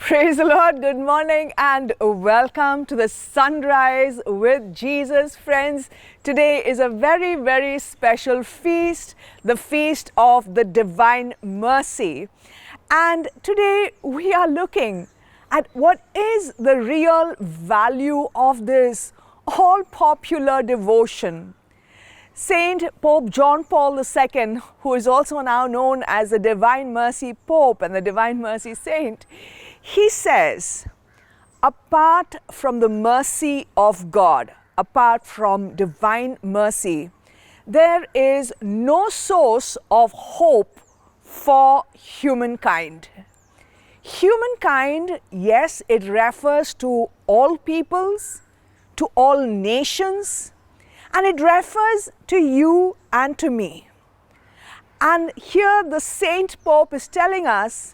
Praise the Lord, good morning and welcome to the Sunrise with Jesus. Friends, today is a very, very special feast, the Feast of the Divine Mercy. And today we are looking at what is the real value of this all popular devotion. Saint Pope John Paul II, who is also now known as the Divine Mercy Pope and the Divine Mercy Saint, he says, apart from the mercy of God, apart from divine mercy, there is no source of hope for humankind. Humankind, yes, it refers to all peoples, to all nations, and it refers to you and to me. And here the Saint Pope is telling us,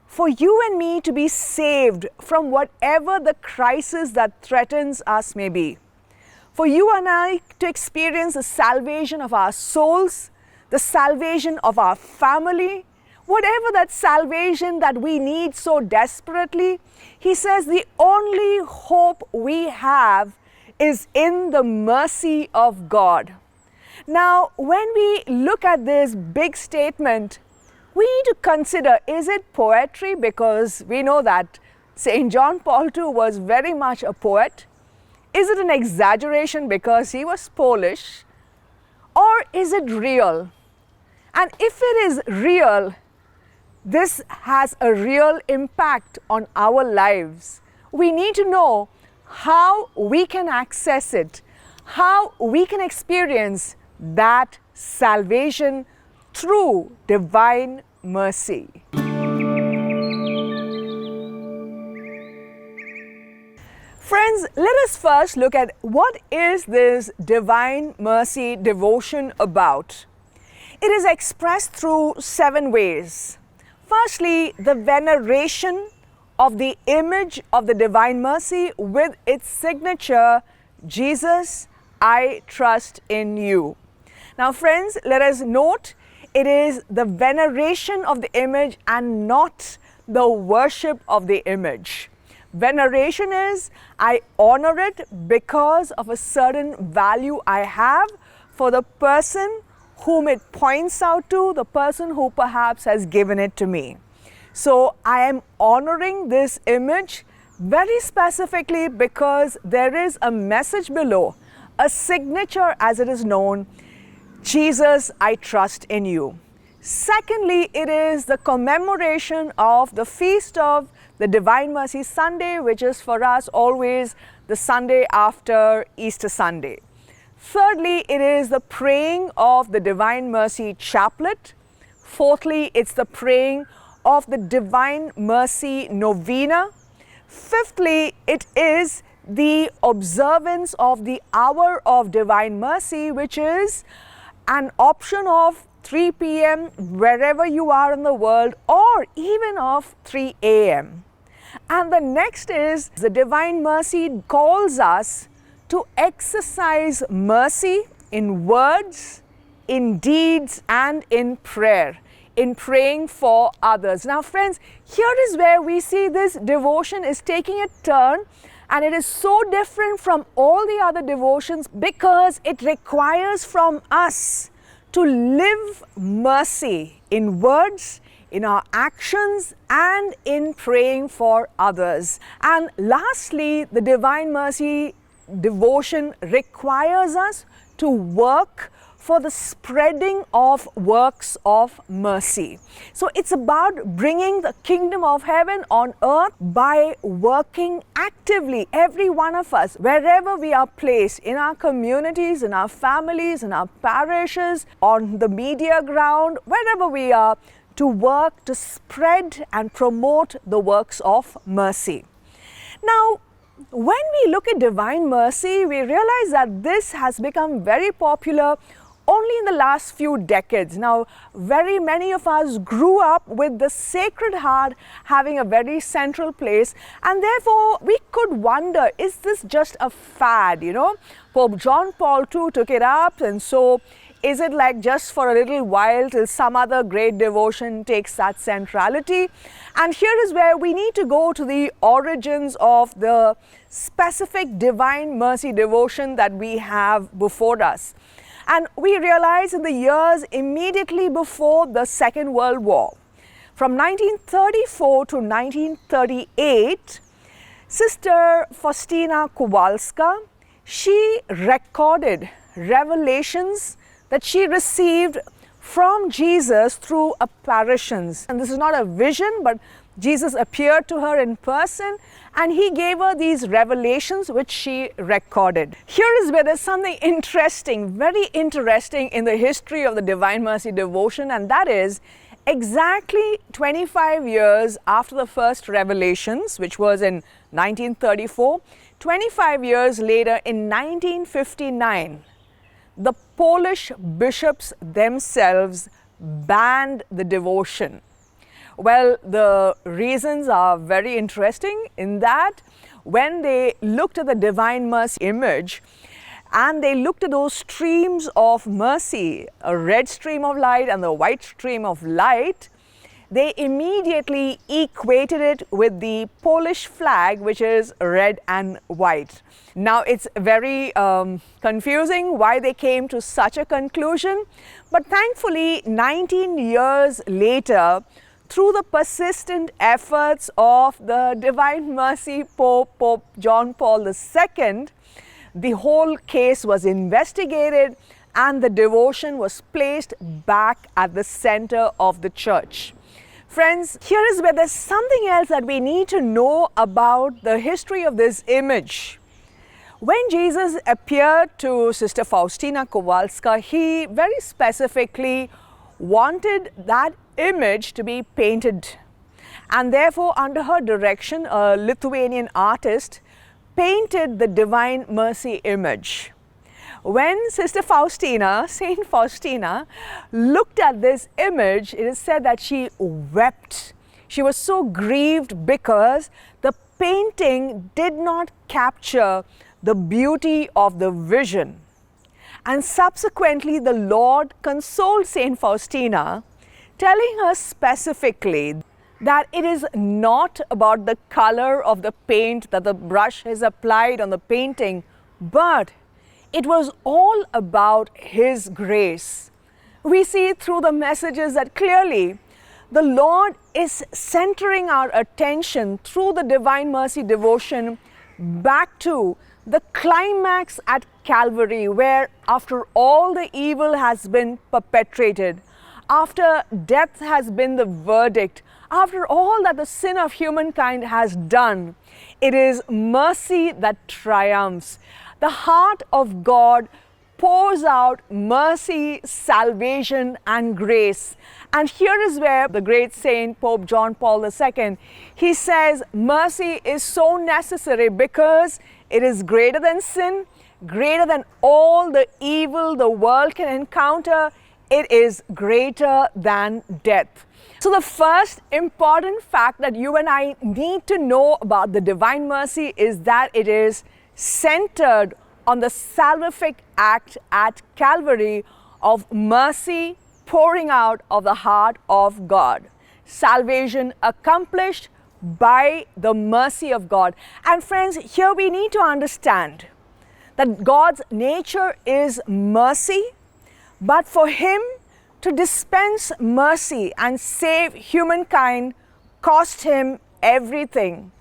for you and me to be saved from whatever the crisis that threatens us may be, for you and I to experience the salvation of our souls, the salvation of our family, whatever that salvation that we need so desperately, he says the only hope we have is in the mercy of God. Now, when we look at this big statement, we need to consider, is it poetry? Because we know that St. John Paul II was very much a poet. Is it an exaggeration because he was Polish? Or is it real? And if it is real, this has a real impact on our lives. We need to know how we can access it, how we can experience that salvation through divine mercy. Friends, let us first look at what is this divine mercy devotion about. It is expressed through 7 ways. Firstly, the veneration of the image of the divine mercy with its signature, Jesus, I trust in you. Now friends, let us note, it is the veneration of the image and not the worship of the image. Veneration is, I honor it because of a certain value I have for the person whom it points out to, the person who perhaps has given it to me. So I am honoring this image very specifically because there is a message below, a signature as it is known, Jesus, I trust in you. Secondly, it is the commemoration of the Feast of the Divine Mercy Sunday, which is for us always the Sunday after Easter Sunday. Thirdly, it is the praying of the Divine Mercy Chaplet. Fourthly, it's the praying of the Divine Mercy Novena. Fifthly, it is the observance of the Hour of Divine Mercy, which is an option of 3 p.m. wherever you are in the world, or even of 3 a.m. And the next is the Divine Mercy calls us to exercise mercy in words, in deeds, and in prayer, in praying for others. Now friends, here is where we see this devotion is taking a turn, and it is so different from all the other devotions because it requires from us to live mercy in words, in our actions, and in praying for others. And lastly, the Divine Mercy devotion requires us to work for the spreading of works of mercy. So it's about bringing the kingdom of heaven on earth by working actively, every one of us, wherever we are placed, in our communities, in our families, in our parishes, on the media ground, wherever we are, to work to spread and promote the works of mercy. Now, when we look at divine mercy, we realize that this has become very popular only in the last few decades. Now, very many of us grew up with the Sacred Heart having a very central place, and therefore we could wonder, is this just a fad, Pope John Paul II took it up, and so is it like just for a little while till some other great devotion takes that centrality? And here is where we need to go to the origins of the specific Divine Mercy devotion that we have before us. And we realize in the years immediately before the Second World War, from 1934 to 1938, Sister Faustina Kowalska, she recorded revelations that she received from Jesus through apparitions. And this is not a vision, but Jesus appeared to her in person and he gave her these revelations which she recorded. Here is where there's something interesting, very interesting in the history of the Divine Mercy devotion, and that is exactly 25 years after the first revelations, which was in 1934, 25 years later in 1959, the Polish bishops themselves banned the devotion. Well, the reasons are very interesting in that when they looked at the Divine Mercy image and they looked at those streams of mercy, a red stream of light and the white stream of light, they immediately equated it with the Polish flag, which is red and white. Now, it's very confusing why they came to such a conclusion, but thankfully, 19 years later, through the persistent efforts of the Divine Mercy Pope John Paul II, the whole case was investigated and the devotion was placed back at the center of the church. Friends, here is where there's something else that we need to know about the history of this image. When Jesus appeared to Sister Faustina Kowalska, he very specifically wanted that image to be painted. And therefore, under her direction, a Lithuanian artist painted the Divine Mercy image. When Sister Faustina, Saint Faustina, looked at this image, it is said that she wept. She was so grieved because the painting did not capture the beauty of the vision. And subsequently, the Lord consoled Saint Faustina, telling her specifically that it is not about the color of the paint that the brush has applied on the painting, but it was all about His grace. We see through the messages that clearly the Lord is centering our attention through the Divine Mercy devotion back to the climax at Calvary, where after all the evil has been perpetrated, after death has been the verdict, after all that the sin of humankind has done, it is mercy that triumphs. The heart of God pours out mercy, salvation, and grace. And here is where the great saint Pope John Paul II, he says mercy is so necessary because it is greater than sin, greater than all the evil the world can encounter. It is greater than death. So the first important fact that you and I need to know about the Divine Mercy is that it is centered on the salvific act at Calvary of mercy pouring out of the heart of God. Salvation accomplished by the mercy of God. And friends, here we need to understand that God's nature is mercy, but for Him to dispense mercy and save humankind cost Him everything.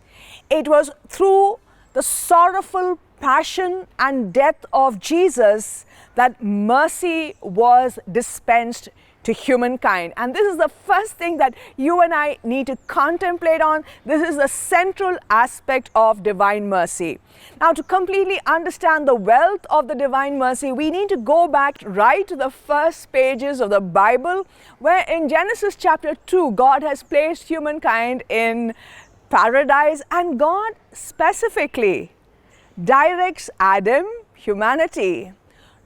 It was through the sorrowful passion and death of Jesus that mercy was dispensed to humankind. And this is the first thing that you and I need to contemplate on. This is the central aspect of Divine Mercy. Now, to completely understand the wealth of the Divine Mercy, we need to go back right to the first pages of the Bible, where in Genesis chapter 2, God has placed humankind in paradise, and God specifically directs Adam, humanity,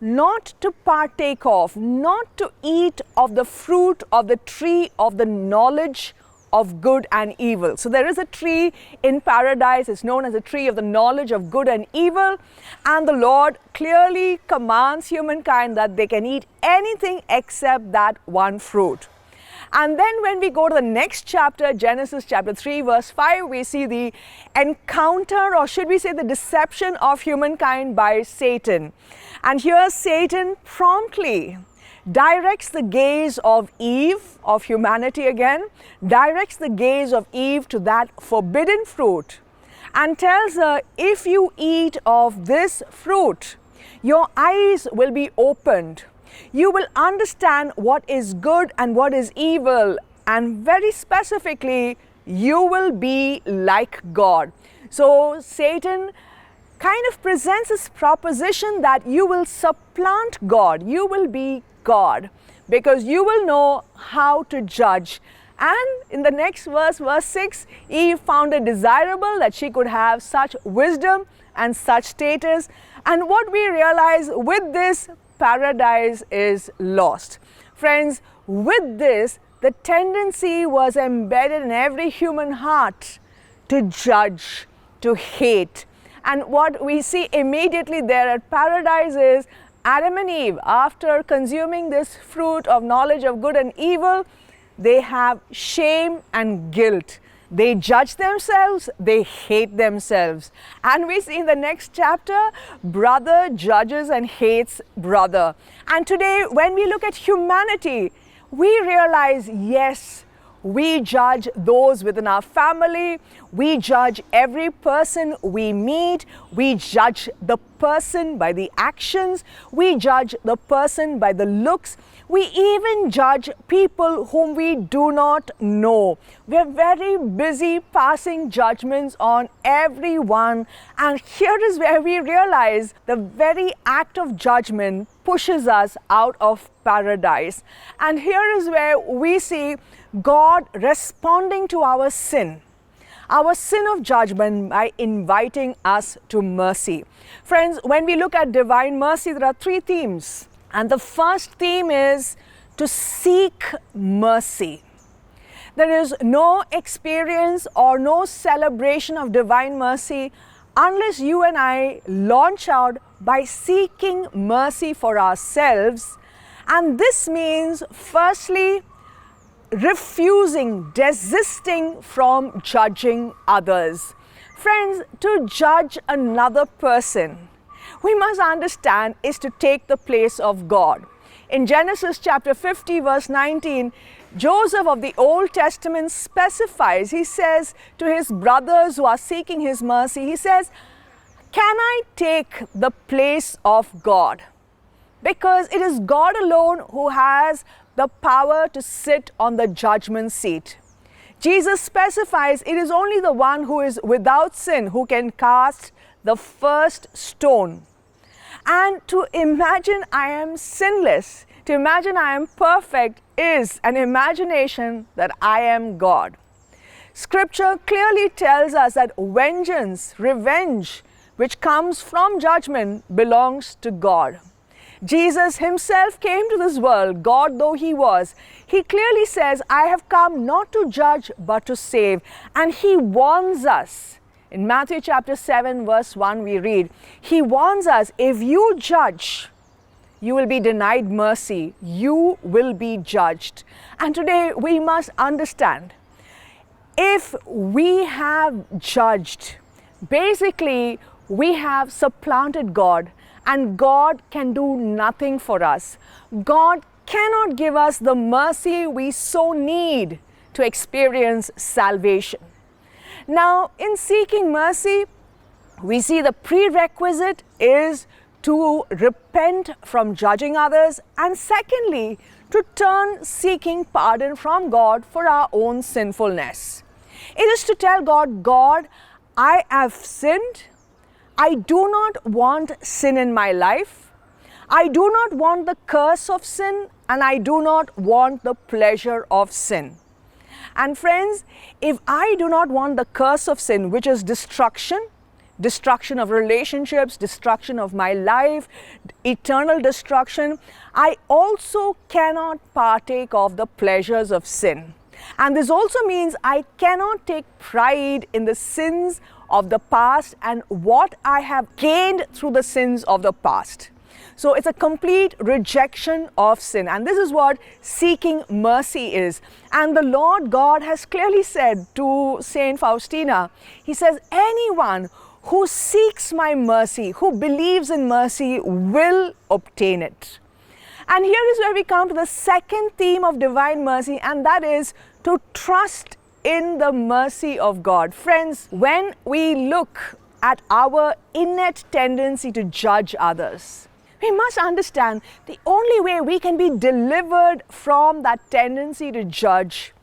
not to partake of, not to eat of the fruit of the tree of the knowledge of good and evil. So there is a tree in paradise, it's known as the tree of the knowledge of good and evil, and the Lord clearly commands humankind that they can eat anything except that one fruit. And then when we go to the next chapter, Genesis chapter 3 verse 5, we see the encounter, or should we say the deception of humankind by Satan. And here Satan promptly directs the gaze of Eve, of humanity again, directs the gaze of Eve to that forbidden fruit and tells her, if you eat of this fruit, your eyes will be opened. You will understand what is good and what is evil, and very specifically, you will be like God. So Satan kind of presents this proposition that you will supplant God, you will be God, because you will know how to judge. And in the next verse, verse 6, Eve found it desirable that she could have such wisdom and such status. And what we realize with this, paradise is lost. Friends, with this, the tendency was embedded in every human heart to judge, to hate. And what we see immediately there at paradise is Adam and Eve, after consuming this fruit of knowledge of good and evil, they have shame and guilt. They judge themselves, they hate themselves. And we see in the next chapter, brother judges and hates brother. And today, when we look at humanity, we realize, yes, we judge those within our family, we judge every person we meet, we judge the person by the actions, we judge the person by the looks, we even judge people whom we do not know. We're very busy passing judgments on everyone, and here is where we realize the very act of judgment pushes us out of paradise. And here is where we see God responding to our sin of judgment, by inviting us to mercy. Friends, when we look at divine mercy, there are three themes. And the first theme is to seek mercy. There is no experience or no celebration of divine mercy unless you and I launch out by seeking mercy for ourselves. And this means, firstly, refusing, desisting from judging others. Friends, to judge another person, we must understand, is to take the place of God. In Genesis chapter 50 verse 19, Joseph of the Old Testament specifies, he says to his brothers who are seeking his mercy, he says, can I take the place of God? Because it is God alone who has the power to sit on the judgment seat. Jesus specifies it is only the one who is without sin who can cast the first stone. And to imagine I am sinless, to imagine I am perfect, is an imagination that I am God. Scripture clearly tells us that vengeance, revenge, which comes from judgment, belongs to God. Jesus himself came to this world, God though he was. He clearly says, I have come not to judge but to save. And he warns us. In Matthew chapter 7 verse 1 we read, he warns us, if you judge, you will be denied mercy. You will be judged. And today we must understand, if we have judged, basically we have supplanted God, and God can do nothing for us. God cannot give us the mercy we so need to experience salvation. Now, in seeking mercy, we see the prerequisite is to repent from judging others, and secondly, to turn seeking pardon from God for our own sinfulness. It is to tell God, God, I have sinned. I do not want sin in my life. I do not want the curse of sin, and I do not want the pleasure of sin. And friends, if I do not want the curse of sin, which is destruction of relationships, destruction of my life, eternal destruction, I also cannot partake of the pleasures of sin. And this also means I cannot take pride in the sins of the past and what I have gained through the sins of the past. So it's a complete rejection of sin. And this is what seeking mercy is. And the Lord God has clearly said to Saint Faustina, He says, anyone who seeks my mercy, who believes in mercy, will obtain it. And here is where we come to the second theme of divine mercy, and that is to trust in the mercy of God. Friends, when we look at our innate tendency to judge others, we must understand the only way we can be delivered from that tendency to judge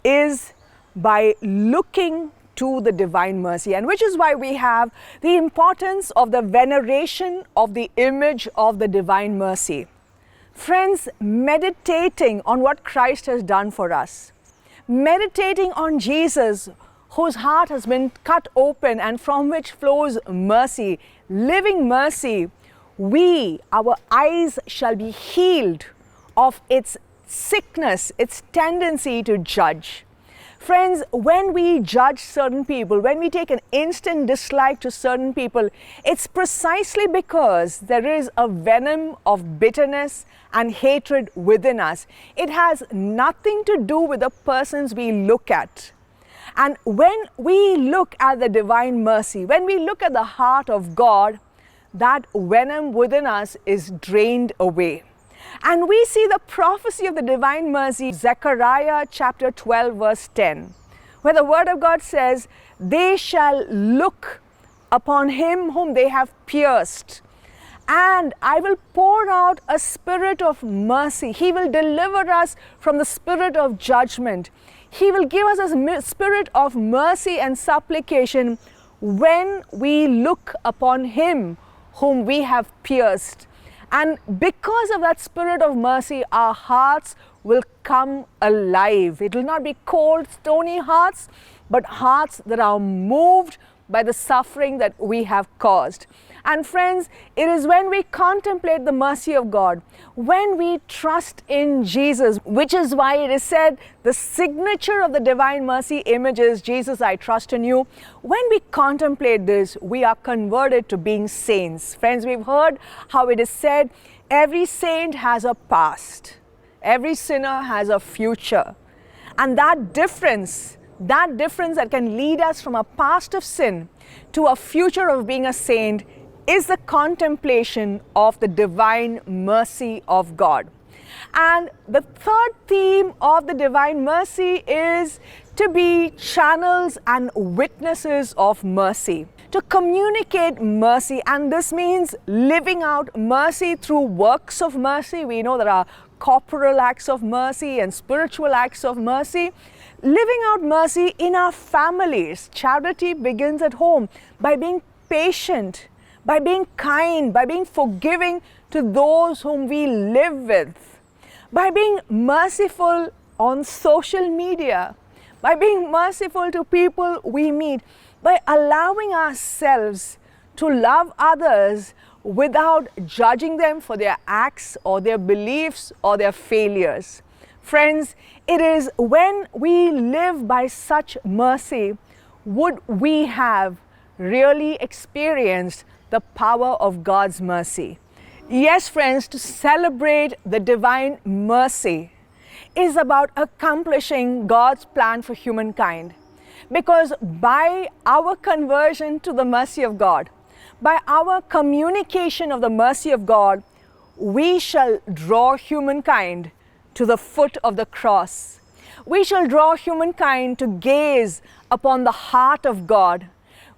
is by looking to the divine mercy, and which is why we have the importance of the veneration of the image of the divine mercy. Friends, meditating on what Christ has done for us, meditating on Jesus, whose heart has been cut open and from which flows mercy, living mercy, our eyes shall be healed of its sickness, its tendency to judge. Friends, when we judge certain people, when we take an instant dislike to certain people, it's precisely because there is a venom of bitterness and hatred within us. It has nothing to do with the persons we look at. And when we look at the divine mercy, when we look at the heart of God, that venom within us is drained away. And we see the prophecy of the divine mercy, Zechariah chapter 12 verse 10, where the word of God says, they shall look upon him whom they have pierced, and I will pour out a spirit of mercy. He will deliver us from the spirit of judgment. He will give us a spirit of mercy and supplication when we look upon him whom we have pierced. And because of that spirit of mercy, our hearts will come alive. It will not be cold, stony hearts, but hearts that are moved by the suffering that we have caused. And friends, it is when we contemplate the mercy of God, when we trust in Jesus, which is why it is said the signature of the divine mercy image is, Jesus, I trust in you. When we contemplate this, we are converted to being saints. Friends, we've heard how it is said, every saint has a past, every sinner has a future. And that difference that can lead us from a past of sin to a future of being a saint is the contemplation of the divine mercy of God. And the third theme of the divine mercy is to be channels and witnesses of mercy, to communicate mercy. And this means living out mercy through works of mercy. We know there are corporal acts of mercy and spiritual acts of mercy. Living out mercy in our families. Charity begins at home by being patient, by being kind, by being forgiving to those whom we live with, by being merciful on social media, by being merciful to people we meet, by allowing ourselves to love others without judging them for their acts or their beliefs or their failures. Friends, it is when we live by such mercy would we have really experienced the power of God's mercy. Yes, friends, to celebrate the divine mercy is about accomplishing God's plan for humankind. Because by our conversion to the mercy of God, by our communication of the mercy of God, we shall draw humankind to the foot of the cross. We shall draw humankind to gaze upon the heart of God.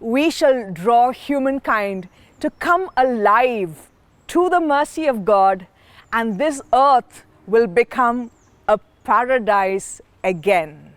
We shall draw humankind to come alive to the mercy of God, and this earth will become a paradise again.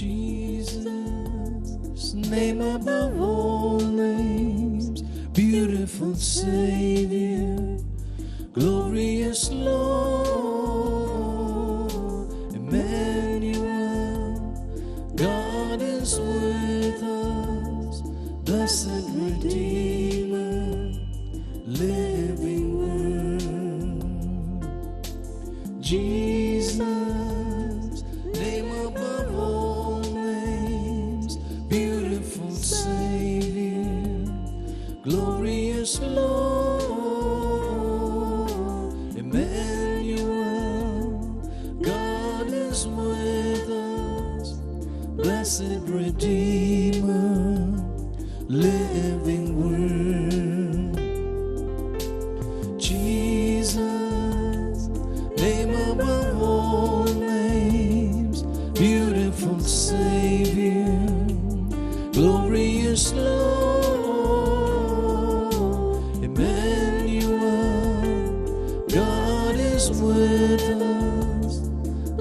Jesus, name above all names, beautiful Savior, glorious Lord, Emmanuel, God is with us, blessed Redeemer, living Word. Jesus, name above all names, beautiful Savior, glorious Lord, Emmanuel, God is with us, blessed Redeemer, living Word. Jesus, name above all names, beautiful Savior, glorious Lord, Emmanuel, God is with us,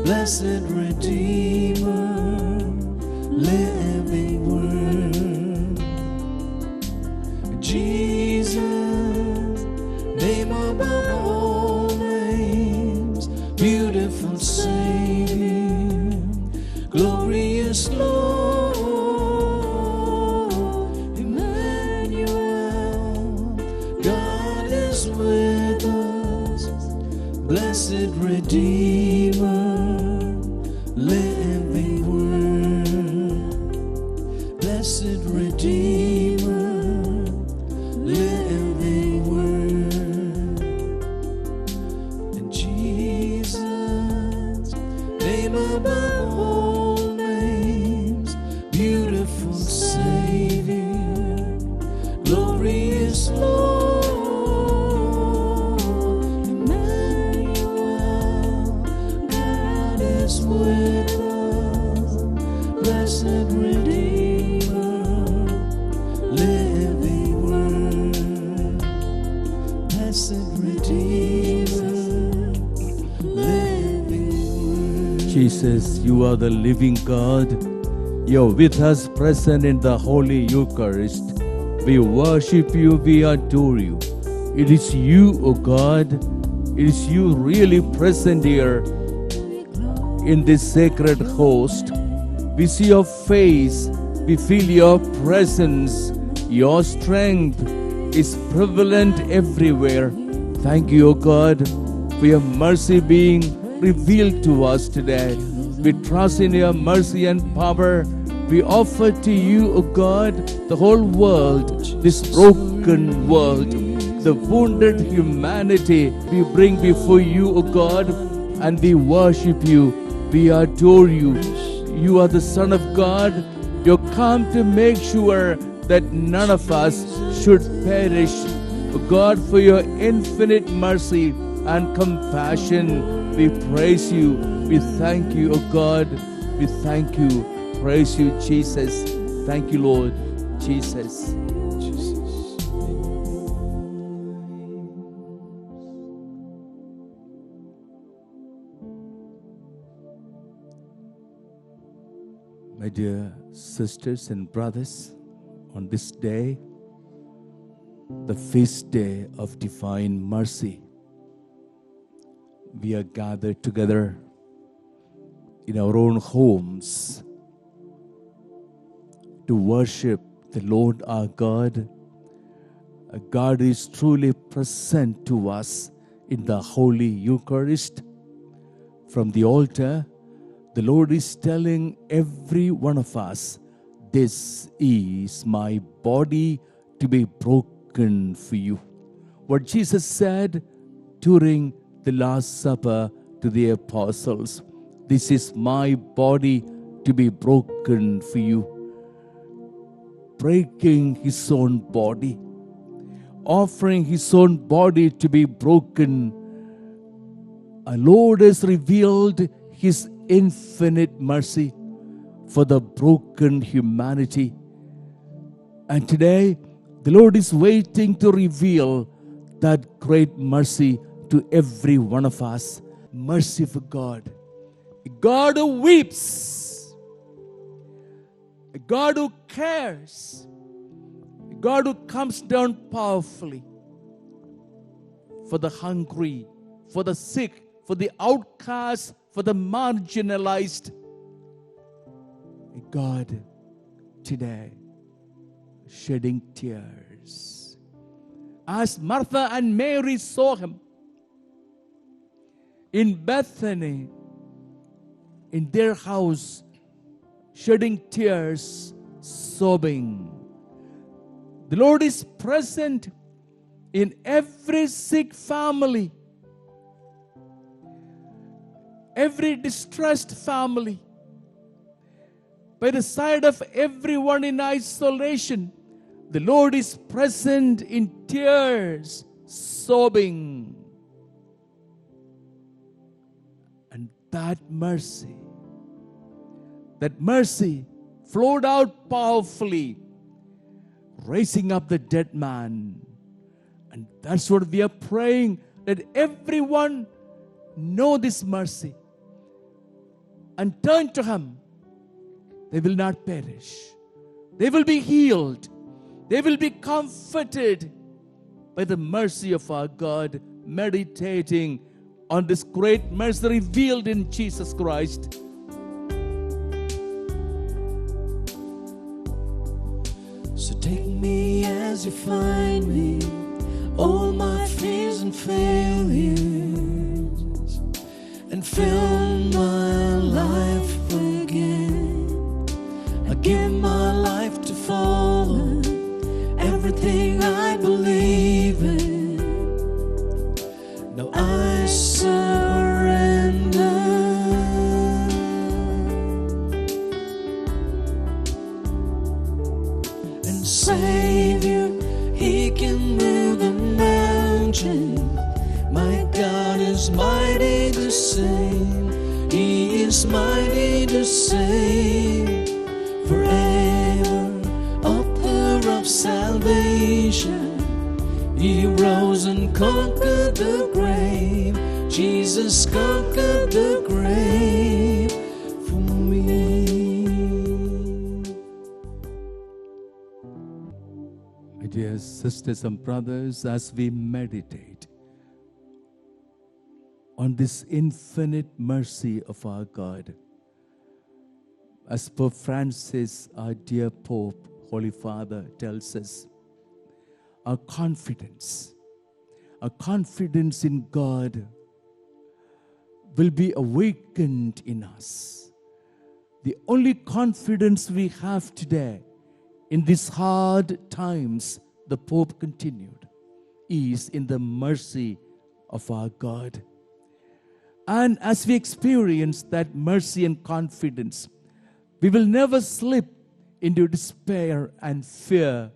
blessed Redeemer, living Word. Jesus, name above all names, beautiful Savior, glorious Lord, Emmanuel, God is with us, blessed Redeemer, living Word, blessed Redeemer, living Word. And Jesus, name above all names, beautiful Savior, glorious Lord, Emmanuel, God is with us, blessed Redeemer, living Word, blessed Redeemer, living Word. Jesus, you are the living God. You're with us, present in the Holy Eucharist. We worship you, we adore you. It is you, O God. It is you really present here in this sacred host. We see your face, we feel your presence. Your strength is prevalent everywhere. Thank you, O God, for your mercy being revealed to us today. We trust in your mercy and power. We offer to you, O God, the whole world, this broken world, the wounded humanity. We bring before you, O God, and we worship you. We adore you. You are the Son of God. You come to make sure that none of us should perish. O God, for your infinite mercy and compassion, we praise you. We thank you, O God. We thank you. Praise you, Jesus. Thank you, Lord. Jesus. My dear sisters and brothers, on this day, the feast day of divine mercy, we are gathered together in our own homes to worship the Lord our God. God is truly present to us in the Holy Eucharist. From the altar, the Lord is telling every one of us, this is my body to be broken for you. What Jesus said during the Last Supper to the apostles, this is my body to be broken for you. Breaking his own body, offering his own body to be broken, our Lord has revealed his infinite mercy for the broken humanity. And today, the Lord is waiting to reveal that great mercy to every one of us. Merciful God, a God who weeps, a God who cares, a God who comes down powerfully for the hungry, for the sick, for the outcast, for the marginalized. A God today shedding tears. As Martha and Mary saw him in Bethany, in their house, shedding tears, sobbing. The Lord is present in every sick family, every distressed family, by the side of everyone in isolation. The Lord is present in tears, sobbing. And that mercy flowed out powerfully, raising up the dead man. And that's what we are praying, that everyone know this mercy and turn to him. They will not perish. They will be healed. They will be comforted by the mercy of our God, meditating on this great mercy revealed in Jesus Christ. So take me as you find me, all my fears and failures, and fill my life again. I give my life to follow everything I believe in. Now I surrender. And Savior, He can move the mountain. My God is mighty to save. He is mighty to save. Forever, author of salvation. He rose and conquered the grave. Jesus conquered the grave for me. My dear sisters and brothers, as we meditate on this infinite mercy of our God, as Pope Francis, our dear Pope, Holy Father, tells us, our confidence in God will be awakened in us. The only confidence we have today in these hard times, the Pope continued, is in the mercy of our God. And as we experience that mercy and confidence, we will never slip into despair and fear.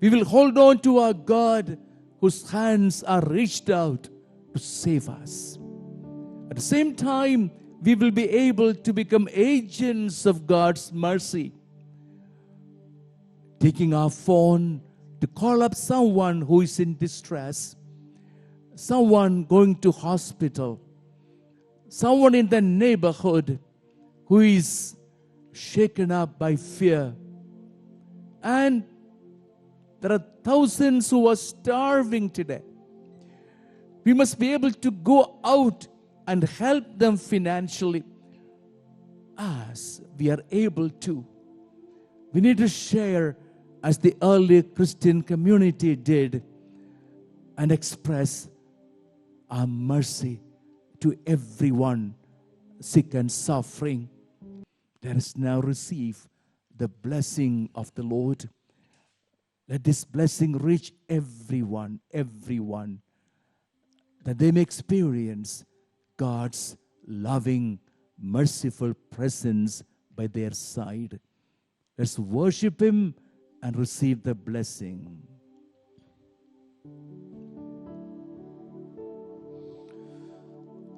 We will hold on to our God whose hands are reached out to save us. At the same time, we will be able to become agents of God's mercy, taking our phone to call up someone who is in distress, someone going to hospital, someone in the neighborhood who is shaken up by fear. And there are thousands who are starving today. We must be able to go out and help them financially. as we are able to, we need to share as the early Christian community did and express our mercy to everyone sick and suffering. Let us now receive the blessing of the Lord. Let this blessing reach everyone, that they may experience God's loving, merciful presence by their side. Let's worship Him and receive the blessing.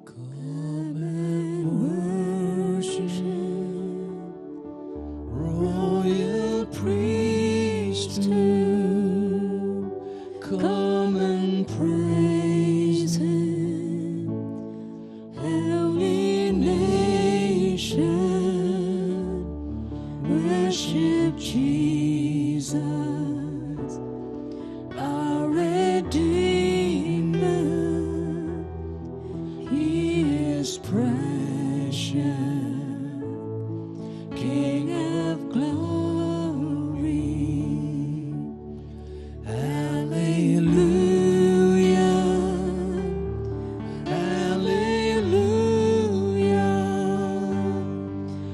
Come and worship, royal priesthood. Come and praise Him, holy nation. Worship Jesus, our Redeemer. He is precious, King of glory. Hallelujah, hallelujah,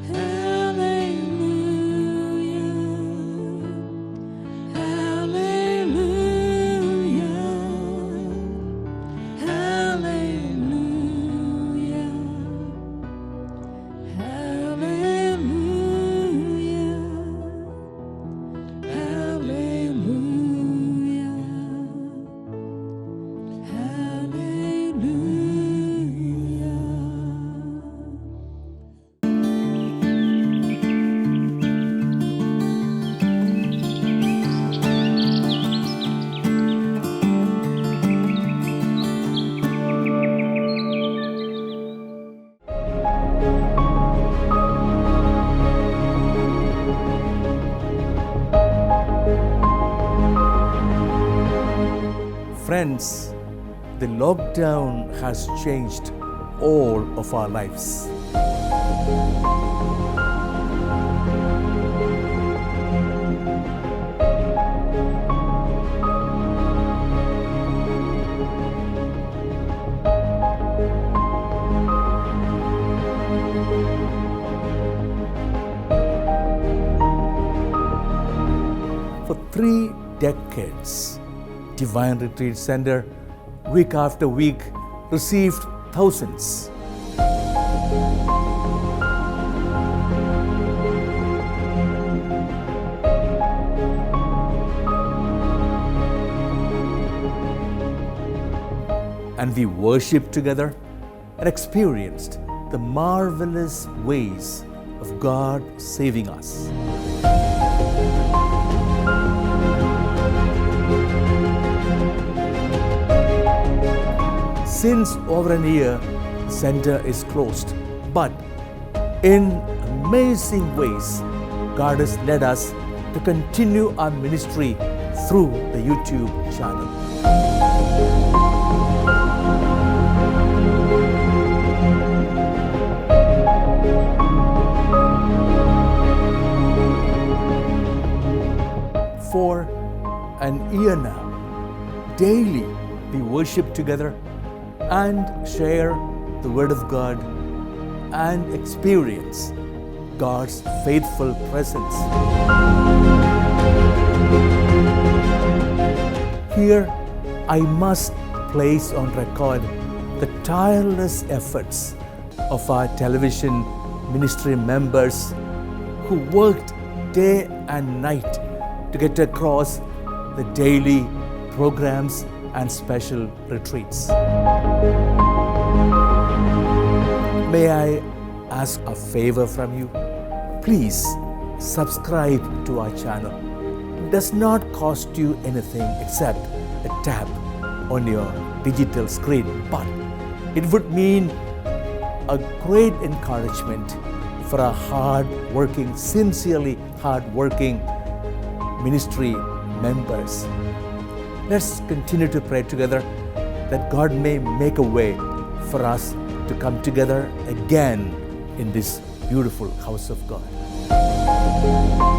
hallelujah, hallelujah, hallelujah, hallelujah, hallelujah. Friends, the lockdown has changed all of our lives. For 3 decades, Divine Retreat Center, week after week, received thousands. And we worshiped together and experienced the marvelous ways of God saving us. Since over a year, the center is closed. But in amazing ways, God has led us to continue our ministry through the YouTube channel. For an year now, daily we worship together and share the Word of God and experience God's faithful presence. Here, I must place on record the tireless efforts of our television ministry members who worked day and night to get across the daily programs and special retreats. May I ask a favor from you? Please subscribe to our channel. It does not cost you anything except a tap on your digital screen, but it would mean a great encouragement for our hard-working, sincerely hard-working ministry members. Let's continue to pray together that God may make a way for us to come together again in this beautiful house of God.